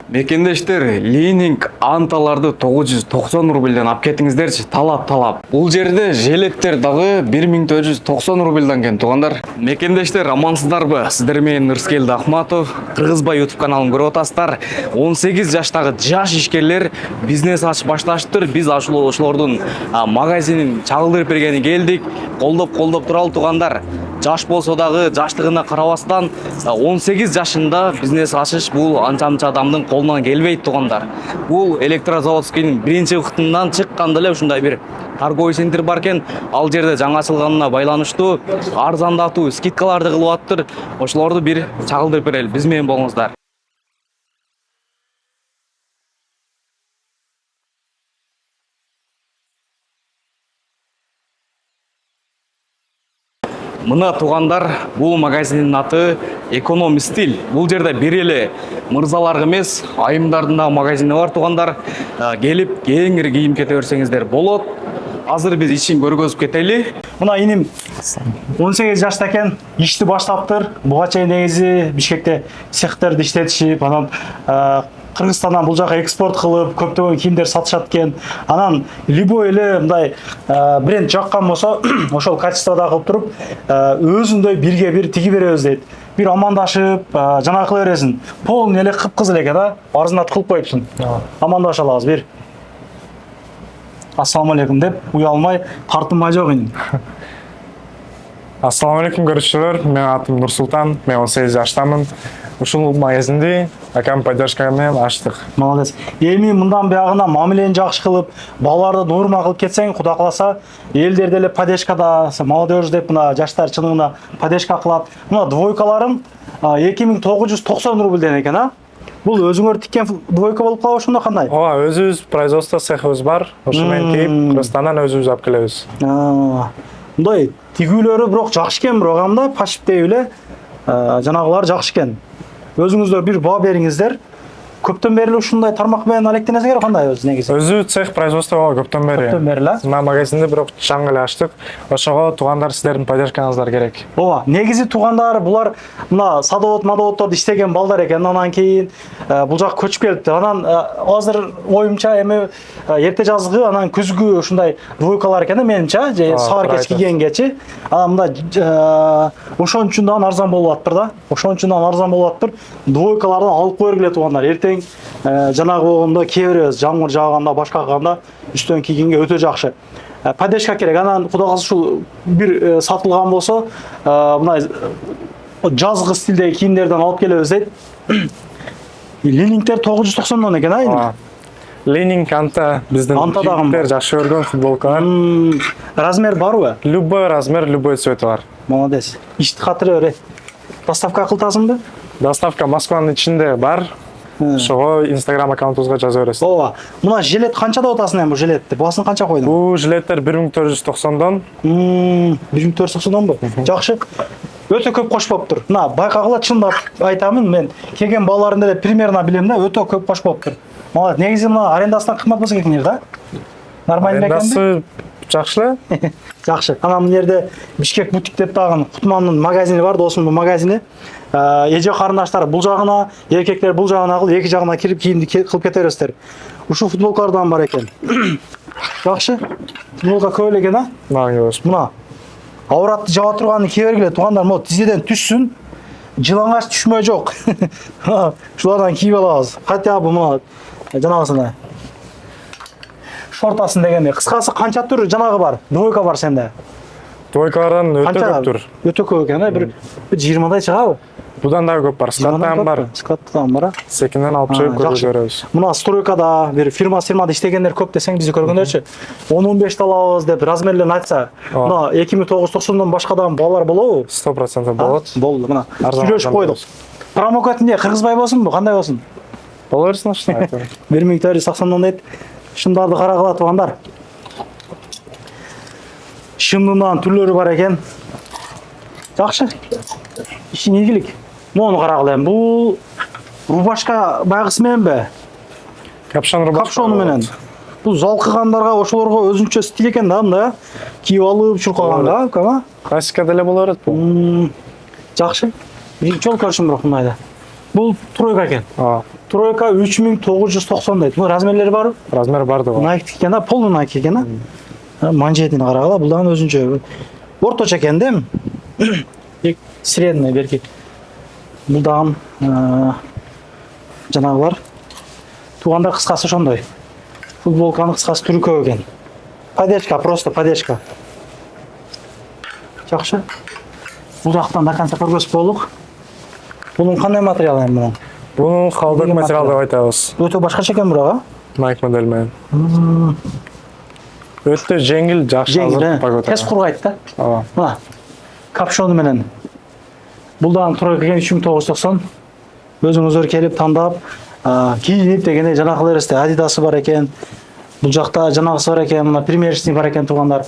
Мекендештер, Ленинг анталарды 990 рубльден алып кетиңиздерчи, талап. Бул жерде желеттер дагы 1490 рубльдан кен туугандар. Мекендештер, амансыздарбы? Сиздер менен Нырскелди Ахматов, Кыргызбай YouTube каналын көрүп атасыздар. 18 жаштагы жаш ишкерлер бизнес ачып башташыптыр. Биз ошолордун магазинин чагылдырып бергени келдик. Колдоп туралы туугандар. Жаш болсо дагы жаштыгына карабастан 18 жашында бизнес ачыш бул анча-мынча адамдын колунан келбейт туугандар. Бул Электрозаводскийдин биринчи кытынан чыкканда эле ушундай бир торговый центр бар экен. Ал жерде жаңы ачылганына байланыштуу арзандатуу скидкаларды кылып аттыр. Ошолорду бир чагылдырып берели. Биз менен болуңуздар. Мына туугандар, бул магазиндин аты Эконом Стиль. Бул жерде бир эле мырзалар эмес, айымдардын да магазини бар туугандар. Келип, кеңири кийим кете берсеңиздер болот. Азыр биз ичин көргөзүп кетели. Мына иним 18 жашта экен, ишти баштаптыр. Буга чейин негизи Бишкекте цехтерди иштетишип, анан Кыргызстандан бул жака экспорт кылып, көптөгөн кийимдер сатышат экен. Анан любой эле мындай бренд жаккан болсо, ошол качествода кылып туруп, өзүндөй бирге бир тиги беребиз дейт. Бир амандашып, жана кыла бересиң. Полный эле кыпкызыл экен да, арзандатып кылып коюпсуң. Амандаша алабыз бир. Ассаламу алейкум деп, уялмай, тартынмай жок иним. Ассаламу алейкум көрүүчүлөр, менин атым Нурсултан, мен 18 жаштамын. Ушул магазинди акам поддержка менен ачтык. Молодец. Эми мындан буягына мамилени жакшы кылып, балаларды норма кылып кетсең, Кудай кааласа, элдерде эле поддержкада, молодежь деп мына жаштар чыныгына поддержка кылат. Мына двойкаларым 2990 рубльден экен, а? Бул өзүңөр тиккен двойка болуп калабы ошондо кандай? Ооба, өзүбүз производство цехыбыз бар. Ошо менен тигип, Кыргызстандан өзүбүз алып келебиз. Мындай тигүүлөрү бирок жакшы экен, бирок анда пашиптей эле жанагылар жакшы экен. Өзүңүздөр бир баа бериңиздер. Көптөн бери ушундай тармак менен алектенесиңер кандай өзү негизи? Өзү цех производство көптөн бери. Көптөн бери эле. Мына магазинди бирок жаңы эле ачтык. Ошого туугандар сиздердин поддержкаңыздар керек. Ооба, негизи туугандар булар мына садоводторду иштеген балдар экен. Анан кийин бул жак көчүп келиптир. Анан азыр оюмча эми эрте жазгы, анан күзгү ушундай двойкалар экен да менимче, саар кеч кийгенгечи. Анан мында ошон үчүн да арзан болуп аттыр да. Ошон үчүн да арзан болуп аттыр. Двойкалардан алып кое бергиле туугандар. Жанагы болгондо кие беребиз, жамгыр жааганда, башка кылганда үстөн кийгенге өтө жакшы. Поддержка керек. Анан Кудай кааласа ушул бир сатылган болсо, мына жазгы стилдеги кийимдерден алып келебиз дейт. Ленингтер 990 экен, а? Ленинг анта биздин жигиттер жакшы көргөн футболкалар. Размер барбы? Любой размер, любой цвет бар. Молодец. Ишти катырып бер. Доставка кылтасыңбы? Доставка Москванын ичинде бар. Ошого Instagram аккаунтубузга жаза бересиз. Ооба. Мына жилет канча деп атасың эми бу жилетти? Баасын канча койдуң? Бул жилеттер 1490дон. 1490донбу? Жакшы. Өтө көп кошпоптур. Мына байкагыла чындап айтамын, мен келген балаларын деле примерно билем да, өтө көп кошпоптур. Молодец. Негизи мына арендасынан кымбат болсо керек да? Нормально экенби? Арендасы жакшы эле. Жакшы. Анан мына жерде Бишкек бутик деп тагын Кутмандын магазини бар, досумдун магазини. Эже карындаштар бул жагына, эркектер бул жагына кылып, эки жагына кирип кийимди кылып кете бересиздер. Ушул футболкалардан бар экен. Жакшы. Футболка көп эле экен, а? Мына авратты жаба турганын кие бергиле туугандар, могу тизеден түшсүн. Жылаңач түшмөй жок. Шулардан кийип алабыз. Хотя бу мына жанагысына. Шортасын дегенде. Кыскасы канча түр жанагы бар? Двойка бар сенде. Двойкалардан өтө көп тур. Өтө көп экен, бир 20дай чыгабы? Будан да көп бар. Скаттан бар. Скаттан бар. Секинден алып чыгып көрүп беребиз. Мына стройкада бир фирмада иштегендер көп десең, бизди көргөндөрчү 10-15 алабыз деп размерлерин айтса, мына 2990дон башкадан балалар болобу? 100% болот. Болду, мына. Сүйлөшүп койдук. Промокодунда Кыргызбай болсунбу, кандай болсун? Боло берсин ошто. 1490дон дейт. Шымдарды карагыла туугандар. Шымдын түрлөрү бар экен. Жакшы. Ишин ийгилик. Мону карагыла эми. Бул рубашка байгысы мененби? Капшон рубашка. Капшону менен. Бул залкыгандарга, ошолорго өзүнчө стиль экен да, мында. Кийип алып чуркаганга, кама? Классика деле боло берет бул. Жакшы. Биринчи жолу көрүшүм бирок мындайда. Бул тройка экен. Тройка 3990 дейт. Бул размерлери барбы? Размер бар да. Nike экен да, полный Nike экен да. Манжетине карагыла, бул дагы өзүнчө орточо экен да. Средний берки. Бул дагы жанагылар. Туугандар кыскасы ошондой. Футболканын кыскасы түрү көп экен. Поддержка, просто поддержка. Жакшы. Бул жактан да канча көргөзүп болдук. Бунун кандай материалы эми бунун? Бунун калдык материал деп айтабыз. Өтө башкача экен бирок, Nike модель менен. Өтө жеңил, жакшы азыр погода. Тез кургайт да. Ооба. Мына капшону менен. Бул дагы тройка экен 3990. Өзүңүздөр келип тандап, кийинип дегенде жанагы элесте Adidas'ы бар экен. Бул жакта жанагысы бар экен, мына примерчный бар экен туугандар.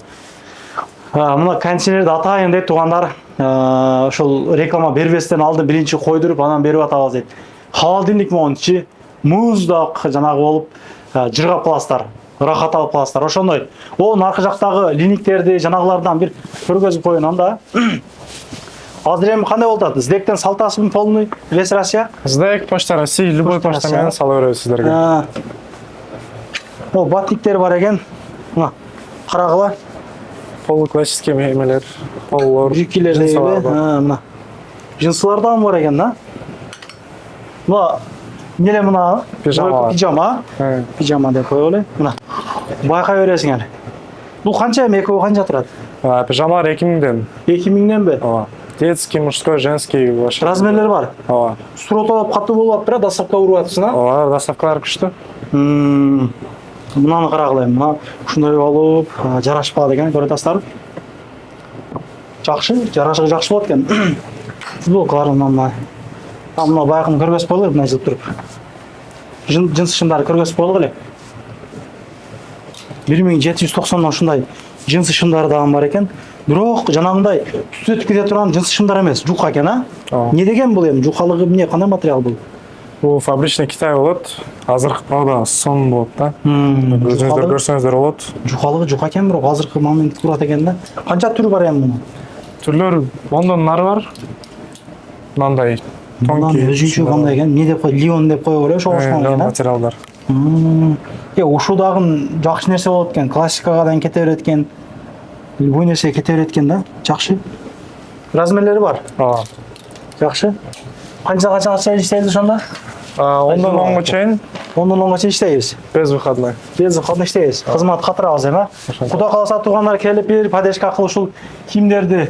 Мына кондиционерди атайын дейт туугандар. Ошол реклама бербестен алдын биринчи койдуруп, анан берип атабыз дейт. Холодильник могун ичи муздак жанагы болуп, жыргап каласыздар. Рахат алып каласыздар. Ошондой. Онун аркы жактагы линиктерди жанагылардан бир көргөзүп коеюн анда. Азыр эми кандай болуп атат? Сдектен салтасыбы полный весь Россия? Сдек, Почта России, любой почта менен сала беребиз сиздерге. О, батниктер бар экен. Мына карагыла. Полуклассический эмелер, полулор. Жикилер дейби. Мына. Жинсылар да бар экен да. Мына эмне мына? Пижама. Пижама деп коелу. Мына. Байкай бересиң эле. Бул канча эми экөө канча турат? Пижамалар 2000ден. 2000денби? Ооба. Детский, мужской, женский. Размерлери бар. Ооба. Суротолоп катуу болуп атыптыр, доставка уруп атыпсың а? Ооба, доставкалар күчтүү. Мынаны карагыла эми. Мына ушундай болуп, жарашпады экен, көрүп атасыздарбы? Жакшы, жарашы жакшы болот экен. Футболкалар мына. Мына байкын көргөзүп коелу, мына жылып туруп. Жынсы шымдары көргөзүп коелу эле. 1790 ушундай жынсы шымдары дагы бар экен. Бирок жанагындай түз өтүп кете турган жынсы шымдар эмес, жука экен а? Не деген бул эми? Жукалыгы эмне, кандай материал бул? Бул фабричный Китай болот. Азыркы мода сон болот да. Өзүңүздөр көрсөңүздөр болот. Жукалыгы жука экен, бирок азыркы момент турат экен да. Канча түрү бар эми мунун? Түрлөр 10дон нары бар. Мындай тонкий. Өзүнчө кандай экен? Не деп кой? Лион деп кое берет, ошо ошондой экен. Материалдар. Ушул дагы жакшы нерсе болот экен. Классикадан кете берет экен. Любой нерсе кете берет экен да. Жакшы. Размерлери бар. Ооба. Жакшы. Канча чейин иштейбиз ошондо? 10дон 10га чейин. 10дон 10га чейин иштейбиз. Без выходной. Без выходной иштейбиз. Кызмат катырабыз эми. Кудай кааласа туугандар келип бир поддержка кылып ушул кийимдерди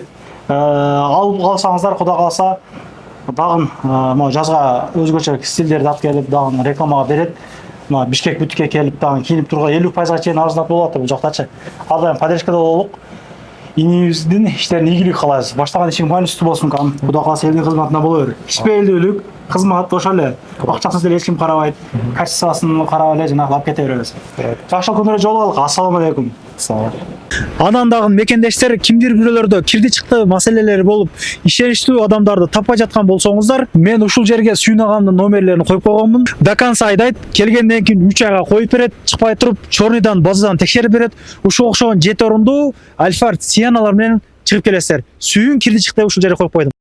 алып алсаңыздар, кудай кааласа дагы могу жазга өзгөчө стилдерди алып келип дагы рекламага берет. Мына Бишкек бутикке келип дагы кийинип турган 50%га чейин арзандап болуп атат бул жактачы. Ал эми поддержкада болук. Иңибиздин иштерине ийгилик каалайбыз. Баштаган ишиң байлыктуу болсун кам. Кудай кааласа элдин кызматында боло бер. Ишпейилдүүлүк, кызмат ошол эле. Акчасын деле эч ким карабайт. Качествосын карап эле жанагы алып кете беребиз. Жакшы күнүрө жолугулук. Ассаламу алейкум. Анан дагы мекендештер кимдир бирөөлөрдө кирди чыкты маселелери болуп, ишеничтүү адамдарды таппай жаткан болсоңуздар, мен ушул жерге сүйнагандын номерлерин коюп койгонмун. До конца айдайт, келгенден кийин 3 айга коюп берет, чыкпай туруп, чорныйдан базадан текшерип берет. Ушул окшогон 7 орундуу Альфард Сианалар менен чыгып келесиздер. Сүйүн кирди чыкты ушул жерге коюп койдум.